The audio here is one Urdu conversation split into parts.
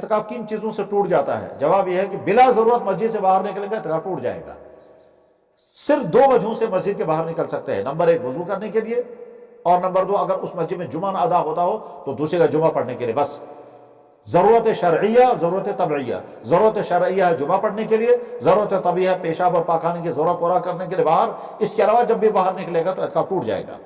اعتکاف کن چیزوں سے ٹوٹ جاتا ہے؟ جواب یہ ہے کہ بلا ضرورت مسجد سے باہر نکلیں گے اعتکاف ٹوٹ جائے گا۔ صرف دو وجہوں سے مسجد کے باہر نکل سکتے ہیں، نمبر ایک وضو کرنے کے لیے، اور نمبر دو اگر اس مسجد میں جمعہ نہ ادا ہوتا ہو تو دوسرے کا جمعہ پڑھنے کے لیے۔ بس ضرورت شرعیہ، ضرورت طبعیہ۔ ضرورت شرعیہ ہے جمعہ پڑھنے کے لیے، ضرورت طبعیہ ہے پیشاب اور پاخانے کی ضرورت پورا کرنے کے لیے باہر۔ اس کے علاوہ جب بھی باہر نکلے گا تو اعتکاف ٹوٹ جائے گا۔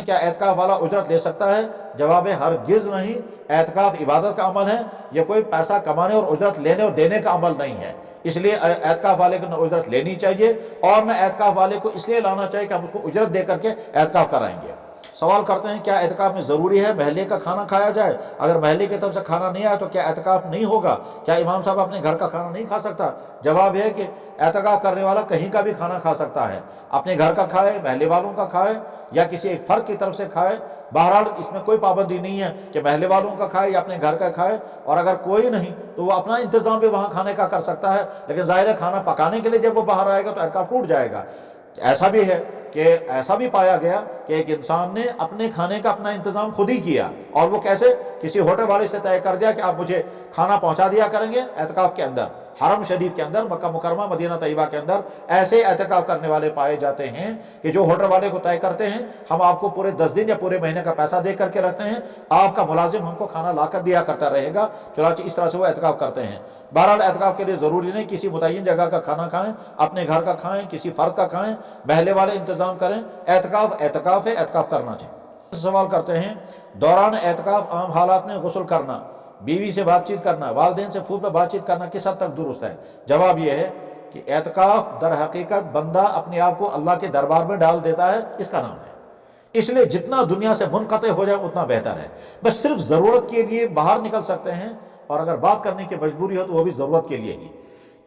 کیا اعتکاف والا اجرت لے سکتا ہے؟ جواب ہے ہرگز نہیں۔ اعتکاف عبادت کا عمل ہے، یہ کوئی پیسہ کمانے اور اجرت لینے اور دینے کا عمل نہیں ہے۔ اس لیے اعتکاف والے کو نہ اجرت لینی چاہیے اور نہ اعتکاف والے کو اس لیے لانا چاہیے کہ ہم اس کو اجرت دے کر کے اعتکاف کرائیں گے۔ سوال کرتے ہیں کیا اعتکاف میں ضروری ہے محلے کا کھانا کھایا جائے؟ اگر محلے کی طرف سے کھانا نہیں آیا تو کیا اعتکاف نہیں ہوگا؟ کیا امام صاحب اپنے گھر کا کھانا نہیں کھا سکتا؟ جواب ہے کہ اعتکاف کرنے والا کہیں کا بھی کھانا کھا سکتا ہے، اپنے گھر کا کھائے، محلے والوں کا کھائے یا کسی ایک فرد کی طرف سے کھائے۔ بہرحال اس میں کوئی پابندی نہیں ہے کہ محلے والوں کا کھائے یا اپنے گھر کا کھائے، اور اگر کوئی نہیں تو وہ اپنا انتظام بھی وہاں کھانے کا کر سکتا ہے، لیکن ظاہر ہے کھانا پکانے کے لیے جب وہ باہر آئے گا تو اعتکاف ٹوٹ جائے گا۔ ایسا بھی ہے کہ ایسا بھی پایا گیا کہ ایک انسان نے اپنے کھانے کا اپنا انتظام خود ہی کیا، اور وہ کیسے؟ کسی ہوٹل والے سے طے کر دیا کہ آپ مجھے کھانا پہنچا دیا کریں گے اعتکاف کے اندر۔ حرم شریف کے اندر، مکہ مکرمہ مدینہ طیبہ کے اندر ایسے اعتکاف کرنے والے پائے جاتے ہیں کہ جو ہوٹل والے کو طے کرتے ہیں ہم آپ کو پورے 10 دن یا پورے مہینے کا پیسہ دے کر کے رکھتے ہیں، آپ کا ملازم ہم کو کھانا لا کر دیا کرتا رہے گا۔ چنانچہ اس طرح سے وہ اعتکاف کرتے ہیں۔ بہرحال اعتکاف کے لیے ضروری نہیں کسی متعین جگہ کا کھانا کھائیں، اپنے گھر کا کھائیں، کسی فرد کا کھائیں، محلے والے انتظام کریں۔ اعتکاف ہے، اعتکاف کرنا چاہیے۔ سوال کرتے ہیں دوران اعتکاف عام حالات میں غسل کرنا، بیوی سے بات چیت کرنا، والدین سے خوب بات چیت کرنا کس حد تک درست ہے؟ جواب یہ ہے کہ اعتکاف در حقیقت بندہ اپنے آپ کو اللہ کے دربار میں ڈال دیتا ہے، اس کا نام ہے۔ اس لیے جتنا دنیا سے منقطع ہو جائے اتنا بہتر ہے۔ بس صرف ضرورت کے لیے باہر نکل سکتے ہیں، اور اگر بات کرنے کی مجبوری ہو تو وہ بھی ضرورت کے لیے ہی۔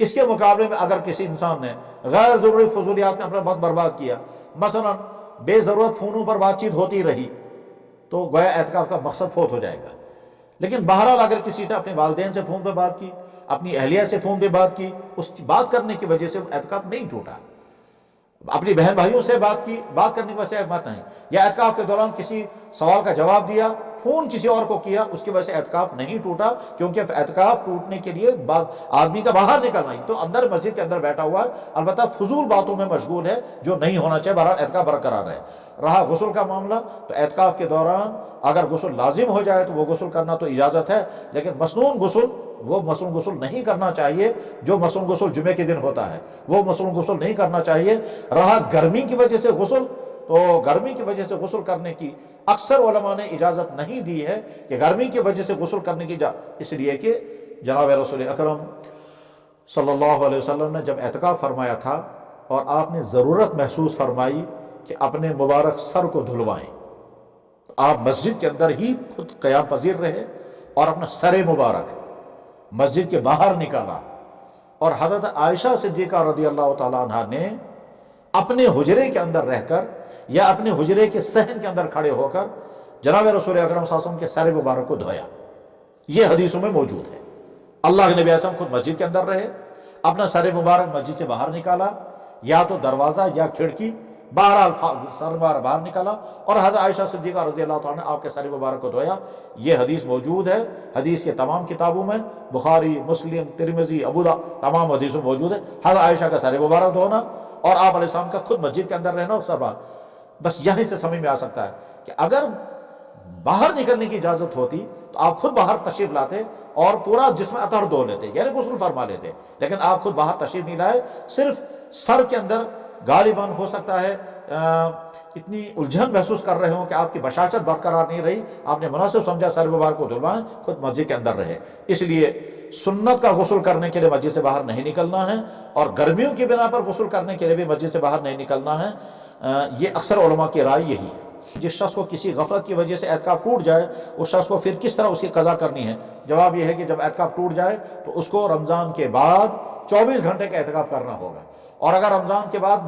اس کے مقابلے میں اگر کسی انسان نے غیر ضروری فضولیات میں اپنا وقت برباد کیا، مثلا بے ضرورت فونوں پر بات چیت ہوتی رہی، تو گویا اعتکاف کا مقصد فوت ہو جائے گا۔ لیکن بہرحال اگر کسی نے اپنے والدین سے فون پہ بات کی، اپنی اہلیہ سے فون پہ بات کی، اس کی بات کرنے کی وجہ سے اعتکاف نہیں ٹوٹا۔ اپنی بہن بھائیوں سے بات کی، بات کرنے کی وجہ سے اعتکاف نہیں، یا اعتکاف کے دوران کسی سوال کا جواب دیا، فون کسی اور کو کیا، اس کی وجہ سے اعتکاف نہیں ٹوٹا، کیونکہ اعتکاف ٹوٹنے کے لیے آدمی کا باہر نکلنا ہی تو اندر مسجد کے اندر بیٹھا ہوا ہے، البتہ فضول باتوں میں مشغول ہے جو نہیں ہونا چاہیے۔ بہرحال اعتکاف برقرار ہے۔ رہا غسل کا معاملہ، تو اعتکاف کے دوران اگر غسل لازم ہو جائے تو وہ غسل کرنا تو اجازت ہے، لیکن مسنون غسل، وہ مسنون غسل نہیں کرنا چاہیے جو مسنون غسل جمعے کے دن ہوتا ہے، وہ مسنون غسل نہیں کرنا چاہیے۔ رہا گرمی کی وجہ سے غسل، تو گرمی کی وجہ سے غسل کرنے کی اکثر علماء نے اجازت نہیں دی ہے کہ گرمی کی وجہ سے غسل کرنے کی اس لیے کہ جناب رسول اکرم صلی اللہ علیہ وسلم نے جب اعتکاف فرمایا تھا اور آپ نے ضرورت محسوس فرمائی کہ اپنے مبارک سر کو دھلوائیں، آپ مسجد کے اندر ہی خود قیام پذیر رہے اور اپنا سر مبارک مسجد کے باہر نکالا، اور حضرت عائشہ صدیقہ رضی اللہ تعالیٰ عنہ نے اپنے حجرے کے اندر رہ کر یا اپنے حجرے کے صحن کے اندر کھڑے ہو کر جناب رسول اکرم صلی اللہ علیہ وسلم کے سر مبارک کو دھویا۔ یہ حدیثوں میں موجود ہے۔ اللہ کے نبی علیہ السلام خود مسجد کے اندر رہے، اپنا سر مبارک مسجد سے باہر نکالا، یا تو دروازہ یا کھڑکی، بہرحال سر مبارک باہر نکالا، اور حضرت عائشہ صدیقہ رضی اللہ تعالیٰ نے آپ کے سر مبارک کو دھویا۔ یہ حدیث موجود ہے، حدیث کے تمام کتابوں میں، بخاری، مسلم، ترمذی، ابو داؤد، تمام حدیثوں میں موجود ہے حضرت عائشہ کا سر مبارک دھونا اور آپ علیہ السلام کا خود مسجد کے اندر رہنا سب۔ بس یہیں سے سمجھ میں آ سکتا ہے کہ اگر باہر نکلنے کی اجازت ہوتی تو آپ خود باہر تشریف لاتے اور پورا جسم اطہر دھو لیتے، یعنی غسل فرما لیتے، لیکن آپ خود باہر تشریف نہیں لائے۔ صرف سر کے اندر غالباً ہو سکتا ہے اتنی الجھن محسوس کر رہے ہوں کہ آپ کی بشاشت برقرار نہیں رہی، آپ نے مناسب سمجھا سر مبارک کو دھلوائیں، خود مسجد کے اندر رہے۔ اس لیے سنت کا غسل کرنے کے لیے مسجد سے باہر نہیں نکلنا ہے، اور گرمیوں کی بنا پر غسل کرنے کے لیے بھی مسجد سے باہر نہیں نکلنا ہے۔ یہ اکثر علماء کی رائے یہی ہے۔ جس شخص کو کسی غفلت کی وجہ سے اعتکاف ٹوٹ جائے، اس شخص کو پھر کس طرح اس کی قضا کرنی ہے؟ جواب یہ ہے کہ جب اعتکاف ٹوٹ جائے تو اس کو رمضان کے بعد 24 گھنٹے کا اعتکاف کرنا ہوگا، اور اگر رمضان کے بعد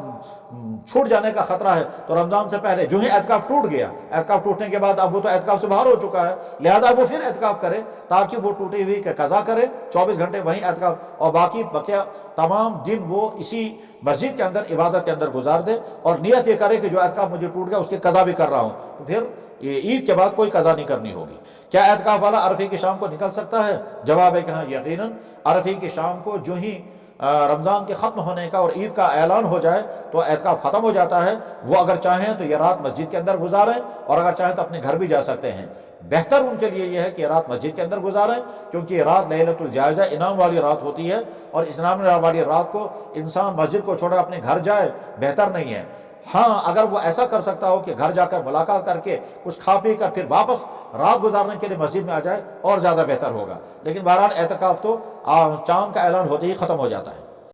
چھوٹ جانے کا خطرہ ہے تو رمضان سے پہلے جو ہی اعتکاف ٹوٹ گیا، اعتکاف ٹوٹنے کے بعد اب وہ تو اعتکاف سے باہر ہو چکا ہے، لہذا وہ پھر اعتکاف کرے تاکہ وہ ٹوٹی ہوئی کا قضا کرے، 24 گھنٹے وہیں اعتکاف، اور باقی بقیہ تمام دن وہ اسی مسجد کے اندر عبادت کے اندر گزار دے، اور نیت یہ کرے کہ جو اعتکاف مجھے ٹوٹ گیا اس کی قضا بھی کر رہا ہوں، تو پھر یہ عید کے بعد کوئی قضا نہیں کرنی ہوگی۔ کیا اعتکاف والا عرفے کی شام کو نکل سکتا ہے؟ جواب ہے کہ ہاں، یقیناً عرفے کی شام کو جو ہی رمضان کے ختم ہونے کا اور عید کا اعلان ہو جائے تو اعتکاف ختم ہو جاتا ہے۔ وہ اگر چاہیں تو یہ رات مسجد کے اندر گزاریں، اور اگر چاہیں تو اپنے گھر بھی جا سکتے ہیں۔ بہتر ان کے لیے یہ ہے کہ رات مسجد کے اندر گزاریں، کیونکہ یہ رات لیلۃ الجائزہ انعام والی رات ہوتی ہے، اور اس انعام والی رات کو انسان مسجد کو چھوڑ اپنے گھر جائے بہتر نہیں ہے۔ ہاں، اگر وہ ایسا کر سکتا ہو کہ گھر جا کر ملاقات کر کے کچھ کھا پی کر پھر واپس رات گزارنے کے لیے مسجد میں آ جائے اور زیادہ بہتر ہوگا، لیکن بہرحال اعتکاف تو چاند کا اعلان ہوتے ہی ختم ہو جاتا ہے۔